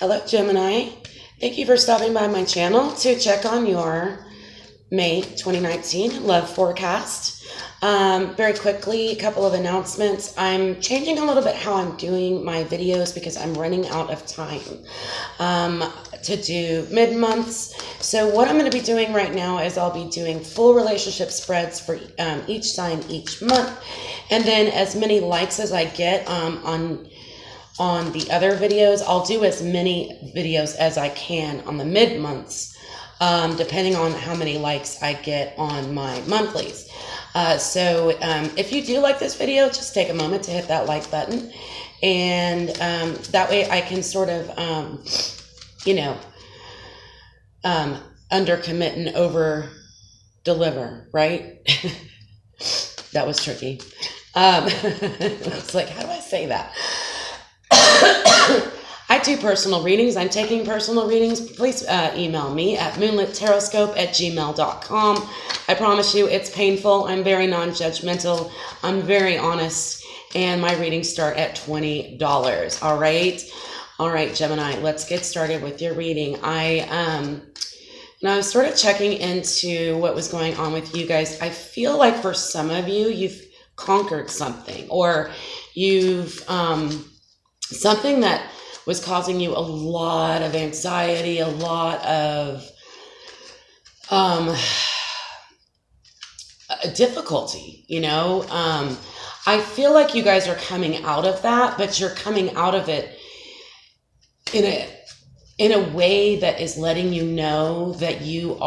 Hello, Gemini. Thank you for stopping by my channel to check on your May 2019 love forecast. Very quickly, a couple of announcements. I'm changing a little bit how I'm doing my videos because I'm running out of time to do mid-months. So what I'm going to be doing right now is I'll be doing full relationship spreads for each sign each month. And then as many likes as I get on the other videos, I'll do as many videos as I can on the mid-months, depending on how many likes I get on my monthlies. So if you do like this video, just take a moment to hit that like button. And that way I can sort of, undercommit and over deliver, right? That was tricky. It's like, how do I say that? I do personal readings. I'm taking personal readings. Please email me at moonlittarotscope@gmail.com. I promise you it's painful. I'm very non-judgmental. I'm very honest. And my readings start at $20. All right? All right, Gemini, let's get started with your reading. I was sort of checking into what was going on with you guys. I feel like for some of you, you've conquered something, or you've something that was causing you a lot of anxiety, a lot of difficulty, I feel like you guys are coming out of that, but you're coming out of it in a way that is letting you know that you've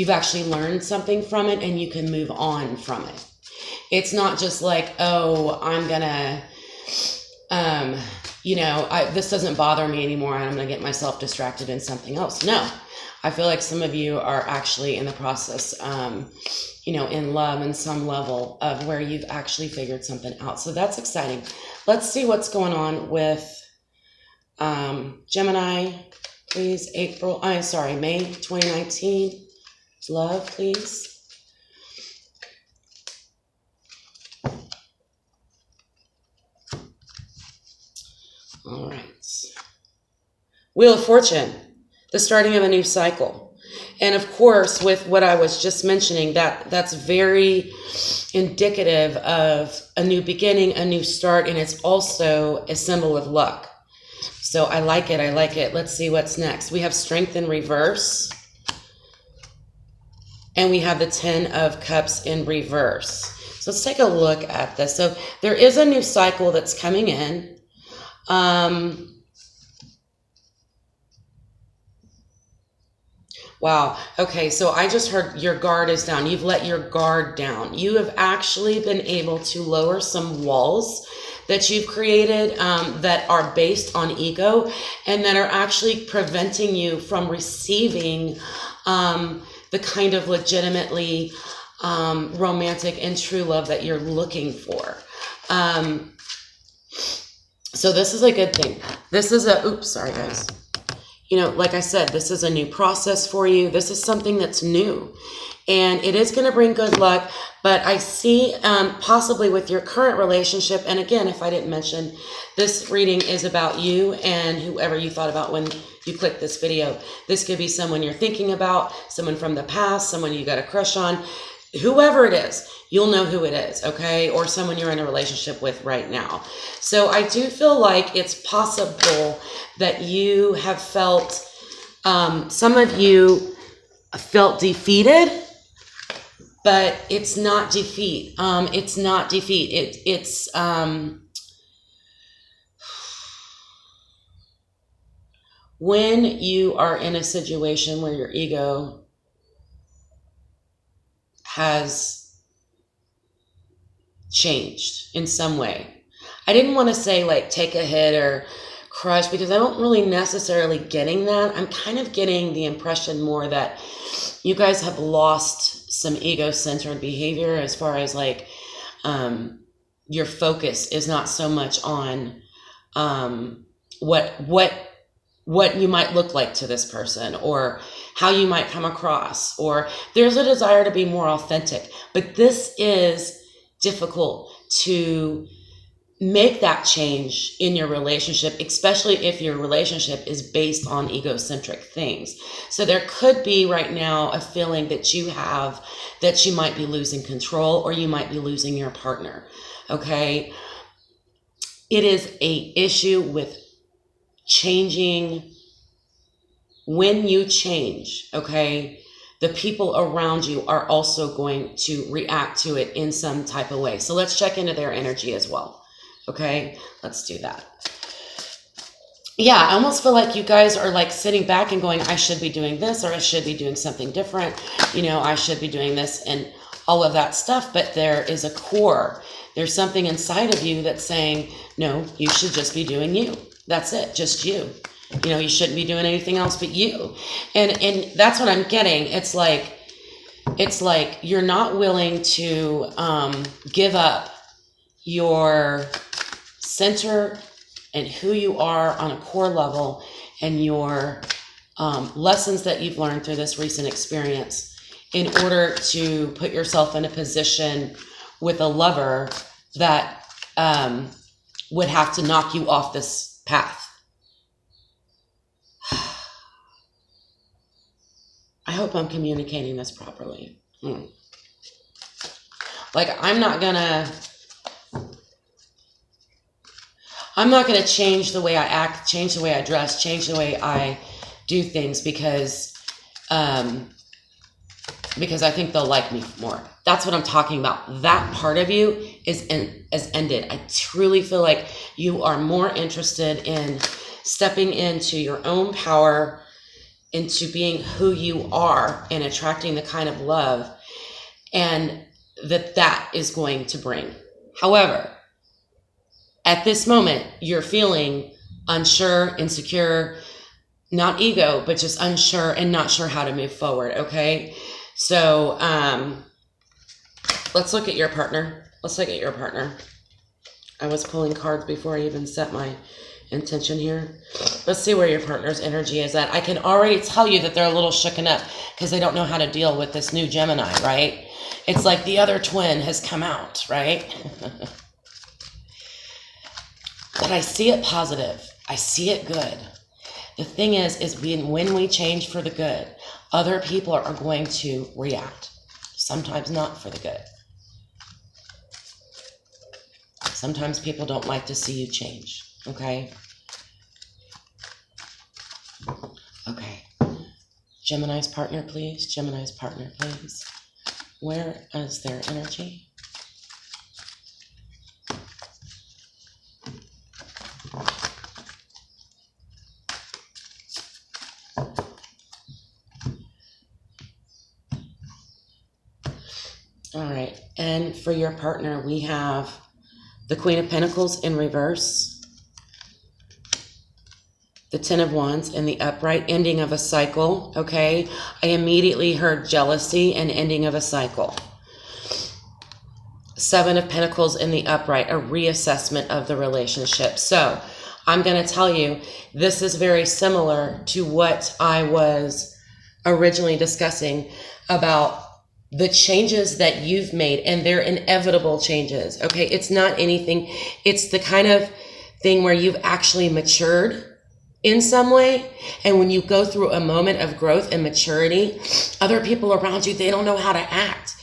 actually learned something from it and you can move on from it. It's not just like, oh, I'm gonna this doesn't bother me anymore and I'm going to get myself distracted in something else. No, I feel like some of you are actually in the process, in love in some level of where you've actually figured something out. So that's exciting. Let's see what's going on with Gemini, please. May 2019. Love, please. All right. Wheel of Fortune, the starting of a new cycle. And of course, with what I was just mentioning, that's very indicative of a new beginning, a new start, and it's also a symbol of luck. So I like it. I like it. Let's see what's next. We have Strength in reverse. And we have the 10 of Cups in reverse. So let's take a look at this. So there is a new cycle that's coming in. Wow. Okay. So I just heard your guard is down. You've let your guard down. You have actually been able to lower some walls that you've created that are based on ego and that are actually preventing you from receiving the kind of legitimately romantic and true love that you're looking for. So this is a good thing. This is sorry guys. Like I said, this is a new process for you. This is something that's new and it is going to bring good luck, but I see possibly with your current relationship. And again, if I didn't mention, this reading is about you and whoever you thought about when you clicked this video. This could be someone you're thinking about, someone from the past, someone you got a crush on. Whoever it is, you'll know who it is, okay? Or someone you're in a relationship with right now. So I do feel like it's possible that you have felt, some of you felt defeated, but it's not defeat. It's not defeat. It's when you are in a situation where your ego has changed in some way. I didn't want to say like take a hit or crush because I don't really necessarily getting that. I'm kind of getting the impression more that you guys have lost some ego-centered behavior as far as like your focus is not so much on what you might look like to this person or how you might come across, or there's a desire to be more authentic. But this is difficult to make that change in your relationship, especially if your relationship is based on egocentric things. So there could be right now a feeling that you have that you might be losing control, or you might be losing your partner. Okay. It is a issue with changing. When you change, okay, the people around you are also going to react to it in some type of way. So let's check into their energy as well. Okay, let's do that. Yeah, I almost feel like you guys are like sitting back and going, I should be doing this, or I should be doing something different. You know, I should be doing this and all of that stuff. But there is a core. There's something inside of you that's saying, no, you should just be doing you. That's it, just you. You know, you shouldn't be doing anything else but you. And that's what I'm getting. It's like you're not willing to give up your center and who you are on a core level, and your lessons that you've learned through this recent experience, in order to put yourself in a position with a lover that would have to knock you off this path. I hope I'm communicating this properly. Like, I'm not gonna change the way I act, change the way I dress, change the way I do things because I think they'll like me more. That's what I'm talking about. That part of you is ended. I truly feel like you are more interested in stepping into your own power, into being who you are, and attracting the kind of love and that is going to bring. However, at this moment, you're feeling unsure, insecure, not ego, but just unsure and not sure how to move forward. Okay. So, let's look at your partner. I was pulling cards before I even set my intention here. Let's see where your partner's energy is at. I can already tell you that they're a little shooken up because they don't know how to deal with this new Gemini, right? It's like the other twin has come out, right? But I see it positive. I see it good. The thing is when we change for the good, other people are going to react. Sometimes not for the good. Sometimes people don't like to see you change. Okay? Okay. Gemini's partner, please. Gemini's partner, please. Where is their energy? All right. And for your partner, we have the Queen of Pentacles in reverse, the Ten of Wands in the upright, ending of a cycle, okay? I immediately heard jealousy and ending of a cycle. Seven of Pentacles in the upright, a reassessment of the relationship. So I'm going to tell you, this is very similar to what I was originally discussing about the changes that you've made, and they're inevitable changes, okay? It's not anything, it's the kind of thing where you've actually matured in some way. And when you go through a moment of growth and maturity, other people around you, they don't know how to act.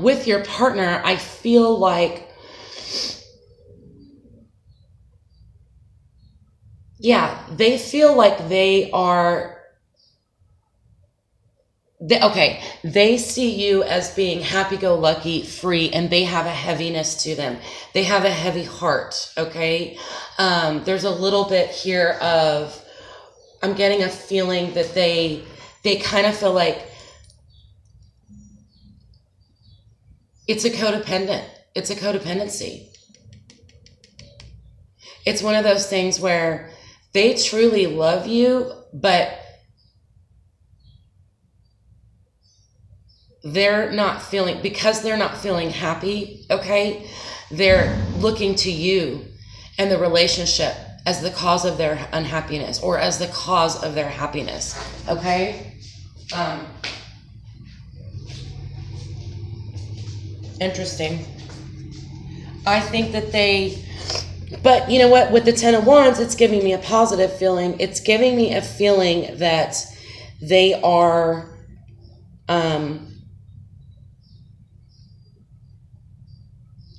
With your partner, I feel like, yeah, they feel like they are, they see you as being happy-go-lucky, free, and they have a heaviness to them. They have a heavy heart, okay? There's a little bit here of, I'm getting a feeling that they kind of feel like it's a codependency. It's one of those things where they truly love you, but they're not feeling happy, okay? They're looking to you and the relationship as the cause of their unhappiness or as the cause of their happiness, okay? Interesting. I think that they But you know what? With the Ten of Wands, it's giving me a positive feeling. It's giving me a feeling that they are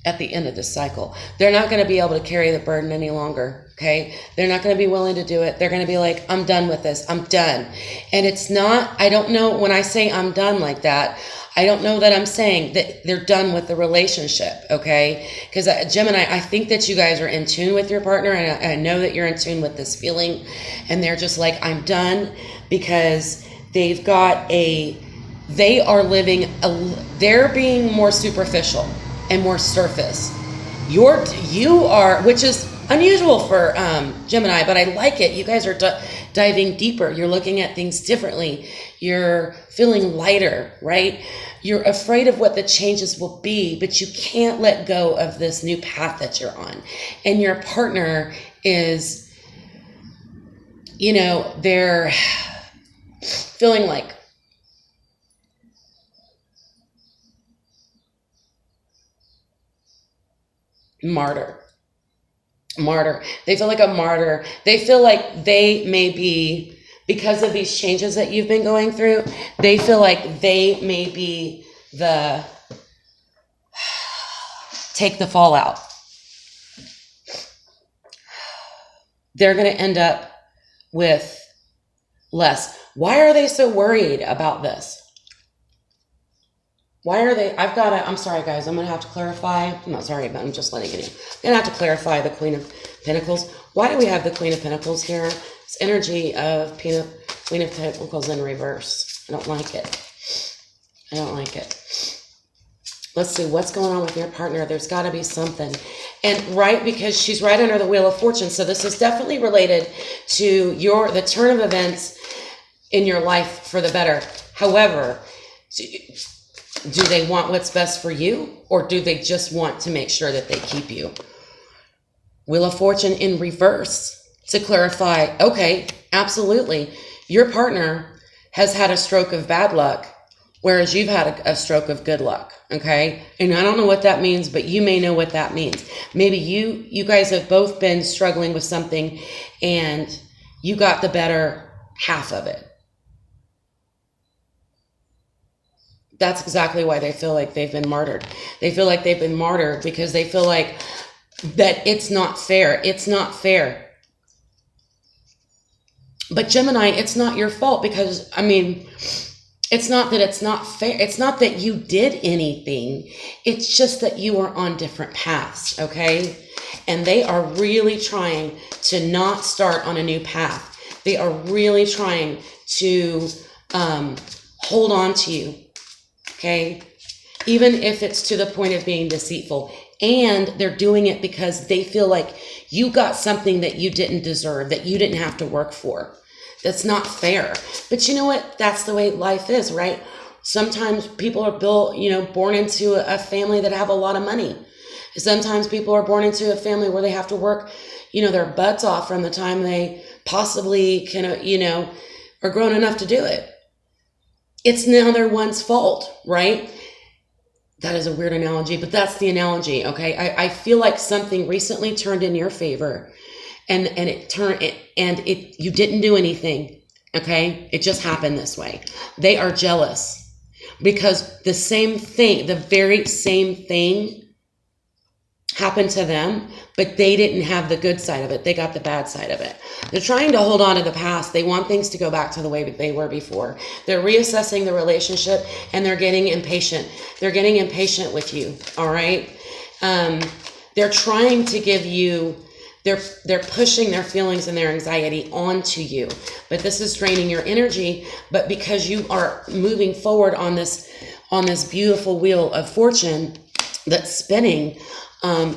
at the end of this cycle. They're not going to be able to carry the burden any longer, okay? They're not going to be willing to do it. They're going to be like, I'm done with this. I'm done. And it's not, I don't know, when I say I'm done like that, I don't know that I'm saying that they're done with the relationship, okay? Because Gemini, I think that you guys are in tune with your partner, and I know that you're in tune with this feeling, and they're just like, I'm done, because they've got they are living, they're being more superficial and more surface. You are, which is unusual for Gemini, but I like it. You guys are diving deeper. You're looking at things differently. You're feeling lighter, right? You're afraid of what the changes will be, but you can't let go of this new path that you're on. And your partner is, they're feeling like martyr. They feel like a martyr. They feel like they may be, because of these changes that you've been going through, they feel like they may be take the fallout. They're going to end up with less. Why are they so worried about this? Why are they? I'm sorry, guys. I'm going to have to clarify. I'm not sorry, but I'm just letting it in. I'm going to have to clarify the Queen of Pentacles. Why do we have the Queen of Pentacles here? It's energy of Queen of Pentacles in reverse. I don't like it. I don't like it. Let's see what's going on with your partner. There's got to be something. And because she's right under the Wheel of Fortune. So this is definitely related to the turn of events in your life for the better. However, do they want what's best for you, or do they just want to make sure that they keep you? Wheel of Fortune in reverse. To clarify, okay, absolutely. Your partner has had a stroke of bad luck, whereas you've had a stroke of good luck, okay? And I don't know what that means, but you may know what that means. Maybe you guys have both been struggling with something, and you got the better half of it. That's exactly why they feel like they've been martyred. They feel like they've been martyred because they feel like that it's not fair. It's not fair. But Gemini, it's not your fault, because, it's not that it's not fair. It's not that you did anything. It's just that you are on different paths, okay? And they are really trying to not start on a new path. They are really trying to hold on to you. Okay, even if it's to the point of being deceitful. And they're doing it because they feel like you got something that you didn't deserve, that you didn't have to work for. That's not fair. But you know what? That's the way life is, right? Sometimes people are born into a family that have a lot of money. Sometimes people are born into a family where they have to work, their butts off from the time they possibly can, are grown enough to do it. It's now their one's fault, right? That is a weird analogy, but that's the analogy, okay? I feel like something recently turned in your favor, and you didn't do anything, okay? It just happened this way. They are jealous because the very same thing happened to them, but they didn't have the good side of it. They got the bad side of it. They're trying to hold on to the past. They want things to go back to the way that they were before. They're reassessing the relationship, and they're getting impatient. They're getting impatient with you, all right? They're trying to give you, they're pushing their feelings and their anxiety onto you. But this is draining your energy. But because you are moving forward on this beautiful Wheel of Fortune that's spinning, they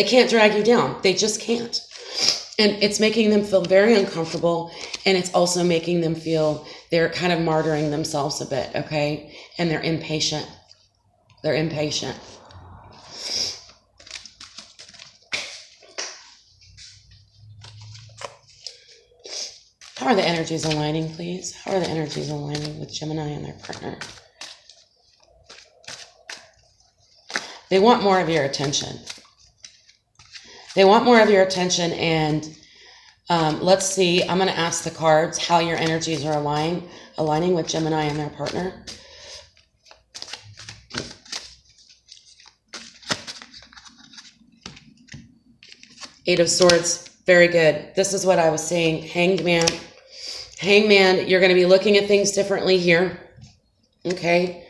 can't drag you down. They just can't. And it's making them feel very uncomfortable. And it's also making them feel they're kind of martyring themselves a bit. Okay. And they're impatient. They're impatient. How are the energies aligning, please? How are the energies aligning with Gemini and their partner? They want more of your attention. They want more of your attention, and let's see. I'm going to ask the cards how your energies are aligning with Gemini and their partner. Eight of Swords. Very good. This is what I was saying. Hanged Man. Hangman, you're going to be looking at things differently here. Okay?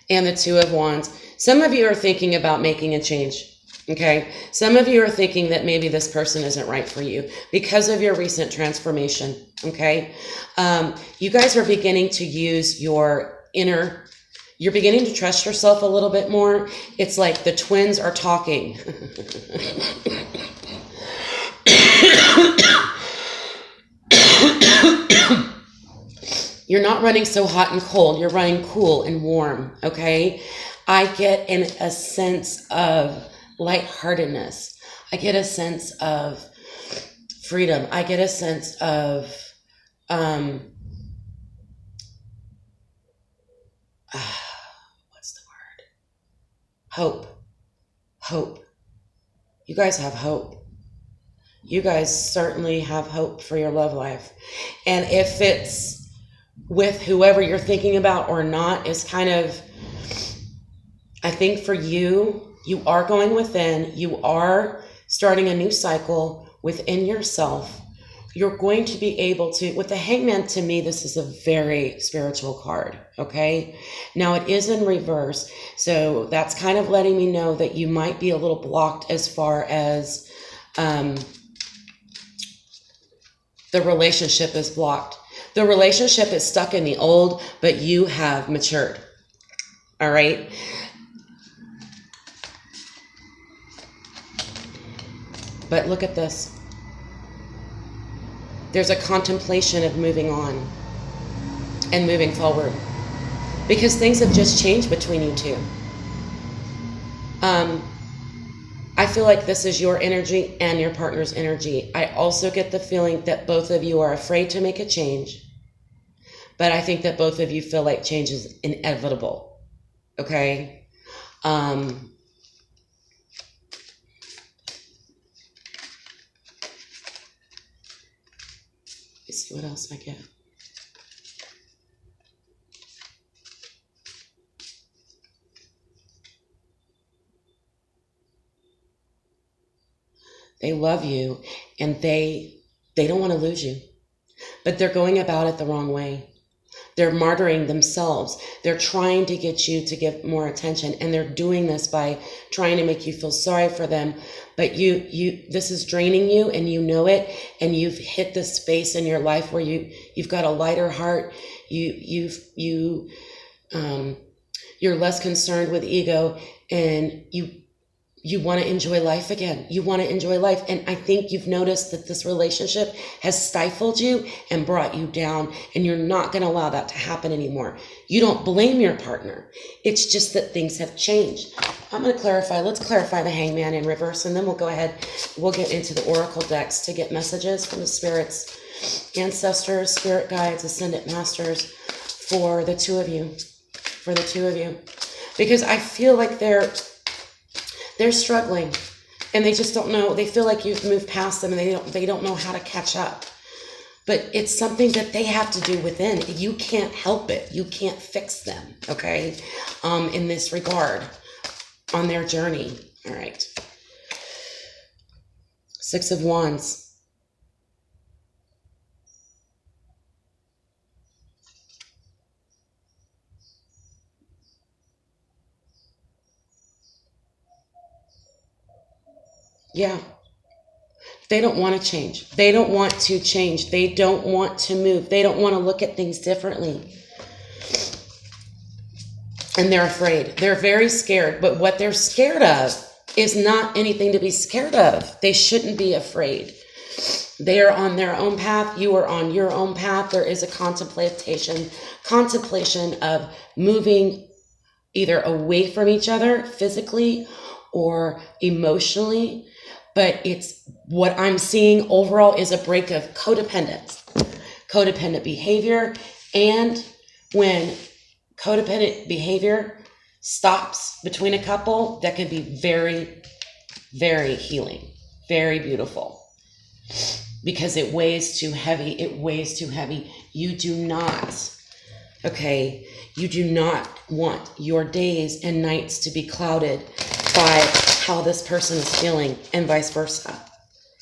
And the Two of Wands. Some of you are thinking about making a change. Okay? Some of you are thinking that maybe this person isn't right for you because of your recent transformation. Okay? You guys are beginning to use your inner, you're beginning to trust yourself a little bit more. It's like the twins are talking. You're not running so hot and cold. You're running cool and warm, okay? I get a sense of lightheartedness. I get a sense of freedom. I get a sense of what's the word? Hope. Hope. You guys have hope. You guys certainly have hope for your love life. And if it's with whoever you're thinking about or not, is kind of, I think for you, you are going within, you are starting a new cycle within yourself. You're going to be able to, with the Hangman, to me, this is a very spiritual card, okay? Now it is in reverse, so that's kind of letting me know that you might be a little blocked as far as the relationship is blocked. The relationship is stuck in the old, but you have matured. All right? But look at this. There's a contemplation of moving on and moving forward because things have just changed between you two. I feel like this is your energy and your partner's energy. I also get the feeling that both of you are afraid to make a change, but I think that both of you feel like change is inevitable. Okay? Let's see what else I get. They love you, and they don't want to lose you, but they're going about it the wrong way. They're martyring themselves. They're trying to get you to give more attention, and they're doing this by trying to make you feel sorry for them. But this is draining you, and you know it, and you've hit this space in your life where you've got a lighter heart. You're less concerned with ego, and you want to enjoy life again. You want to enjoy life. And I think you've noticed that this relationship has stifled you and brought you down, and you're not going to allow that to happen anymore. You don't blame your partner. It's just that things have changed. I'm going to clarify. Let's clarify the Hangman in reverse, and then we'll go ahead. We'll get into the Oracle decks to get messages from the spirits, ancestors, spirit guides, ascendant masters for the two of you. For the two of you. Because I feel like they're struggling, and they just don't know. They feel like you've moved past them, and they don't know how to catch up. But it's something that they have to do within. You can't help it. You can't fix them, okay? In this regard, on their journey. All right. Six of Wands. Yeah. They don't want to change. They don't want to change. They don't want to move. They don't want to look at things differently. And they're afraid. They're very scared. But what they're scared of is not anything to be scared of. They shouldn't be afraid. They are on their own path. You are on your own path. There is a contemplation of moving either away from each other physically or emotionally. But it's what I'm seeing overall is a break of codependent behavior. And when codependent behavior stops between a couple that can be very, very healing, very beautiful, because it weighs too heavy. It weighs too heavy. You do not, okay, you do not want your days and nights to be clouded by how this person is feeling, and vice versa,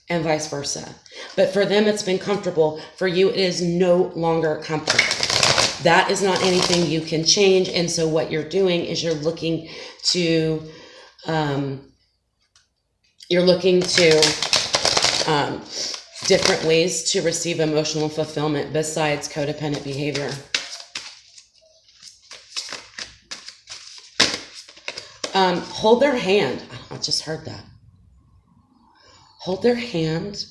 and vice versa. But for them, it's been comfortable. For you, it is no longer comfortable. That is not anything you can change. And so what you're doing is you're looking to different ways to receive emotional fulfillment besides codependent behavior. Hold their hand. I just heard that. Hold their hand.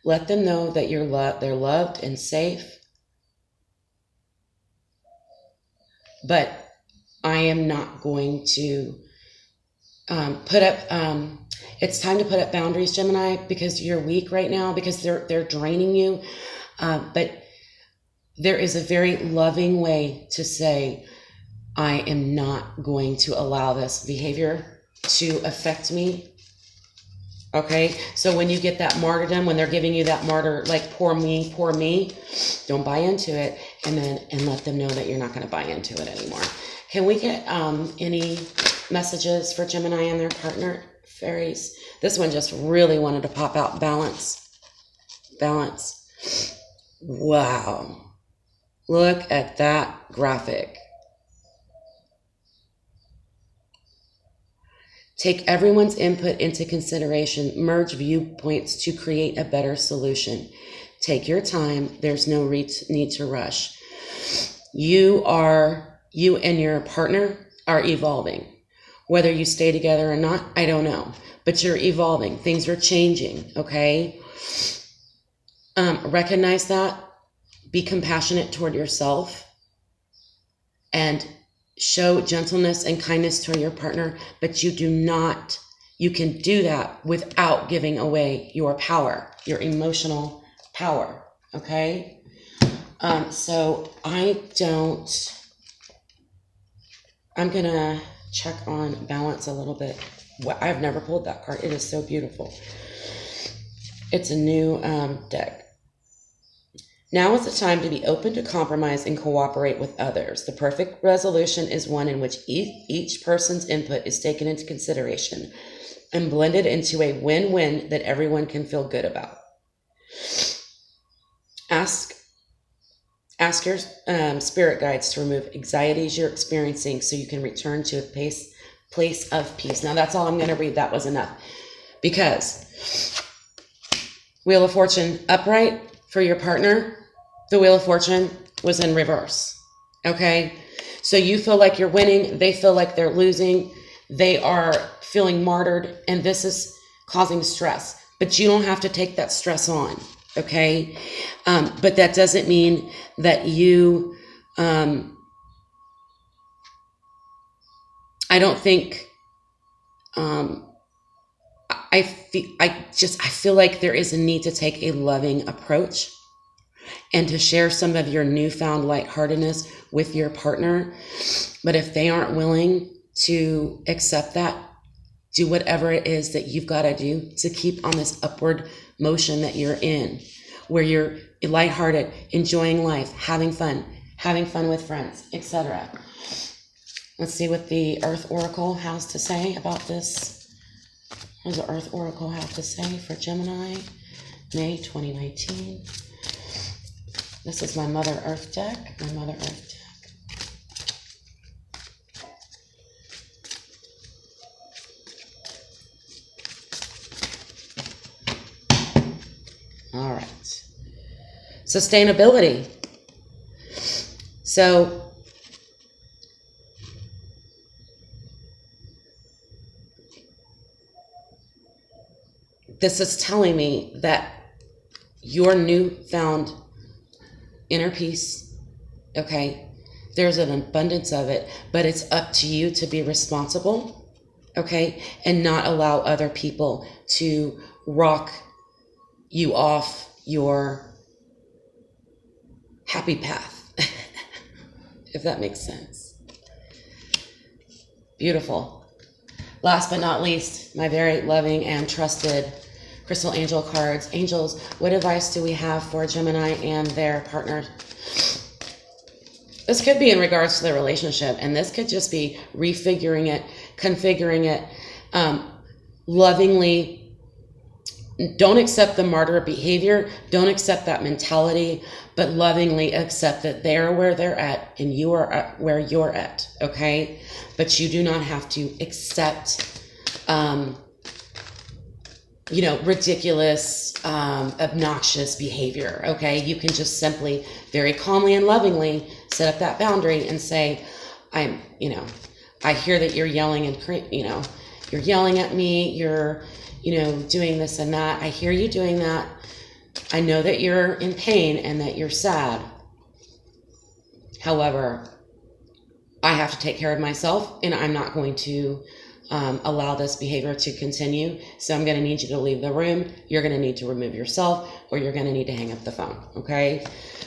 Let them know that they're loved and safe. But I am not going to put up, it's time to put up boundaries, Gemini, because you're weak right now, because they're draining you. But there is a very loving way to say, I am not going to allow this behavior to affect me. Okay, so when you get that martyrdom, when they're giving you that martyr, like poor me, don't buy into it, and let them know that you're not going to buy into it anymore. Can we get any messages for Gemini and their partner, fairies? This one just really wanted to pop out. Balance. Wow, look at that graphic. Take everyone's input into consideration. Merge viewpoints to create a better solution. Take your time. There's no need to rush. You and your partner are evolving. Whether you stay together or not, I don't know. But you're evolving. Things are changing, okay? Recognize that. Be compassionate toward yourself. And show gentleness and kindness to your partner, but you can do that without giving away your power, your emotional power, okay? So I'm gonna check on balance a little bit. I've never pulled that card. It is so beautiful. It's a new deck. Now is the time to be open to compromise and cooperate with others. The perfect resolution is one in which each person's input is taken into consideration and blended into a win-win that everyone can feel good about. Ask your spirit guides to remove anxieties you're experiencing so you can return to a place of peace. Now that's all I'm going to read. That was enough. Because Wheel of Fortune upright for your partner, the Wheel of Fortune was in reverse. Okay? So you feel like you're winning. They feel like they're losing. They are feeling martyred. And this is causing stress. But you don't have to take that stress on. Okay? But that doesn't mean that you... I don't think... I feel like there is a need to take a loving approach and to share some of your newfound lightheartedness with your partner. But if they aren't willing to accept that, do whatever it is that you've got to do to keep on this upward motion that you're in, where you're lighthearted, enjoying life, having fun with friends, etc. Let's see what the Earth Oracle has to say about this. What does the Earth Oracle have to say for Gemini, May 2019? This is my Mother Earth deck. All right. Sustainability. So, this is telling me that your newfound inner peace, okay, there's an abundance of it, but it's up to you to be responsible, okay, and not allow other people to rock you off your happy path. if that makes sense. Beautiful. Last but not least, my very loving and trusted crystal angel cards. Angels, what advice do we have for Gemini and their partner? This could be in regards to the relationship, and this could just be refiguring it, configuring it, lovingly. Don't accept the martyr behavior. Don't accept that mentality, but lovingly accept that they're where they're at and you are where you're at, okay? But you do not have to accept, ridiculous, obnoxious behavior, okay? You can just simply, very calmly and lovingly set up that boundary and say, I hear that you're yelling and, you're yelling at me, you're, doing this and that. I hear you doing that. I know that you're in pain and that you're sad. However, I have to take care of myself, and I'm not going to allow this behavior to continue. So I'm going to need you to leave the room. You're going to need to remove yourself, or you're going to need to hang up the phone. Okay.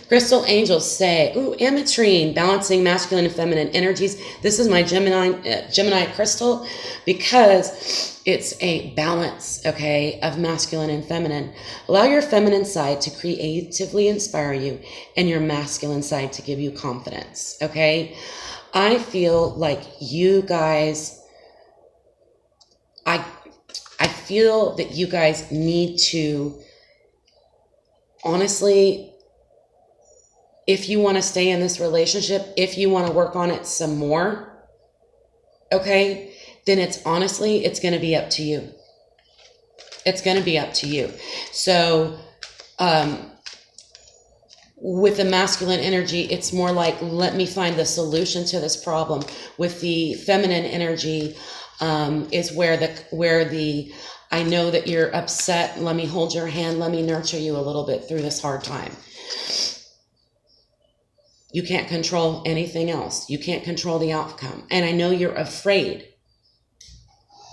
Crystal angels say, ooh, ametrine, balancing masculine and feminine energies. This is my Gemini crystal because it's a balance, okay, of masculine and feminine. Allow your feminine side to creatively inspire you and your masculine side to give you confidence, okay? I feel like you guys, I feel that you guys need to, honestly, if you want to stay in this relationship, if you want to work on it some more, okay, then it's going to be up to you. It's going to be up to you. So, with the masculine energy, it's more like, let me find the solution to this problem. With the feminine energy, is where I know that you're upset. Let me hold your hand. Let me nurture you a little bit through this hard time. You can't control anything else. You can't control the outcome. And I know you're afraid,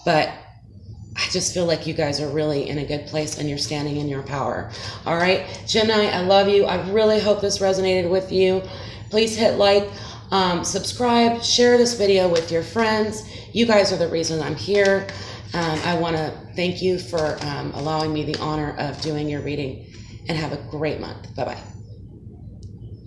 but I just feel like you guys are really in a good place and you're standing in your power. All right, Gemini, I love you. I really hope this resonated with you. Please hit like, subscribe, share this video with your friends. You guys are the reason I'm here. I want to thank you for allowing me the honor of doing your reading, and have a great month. Bye-bye.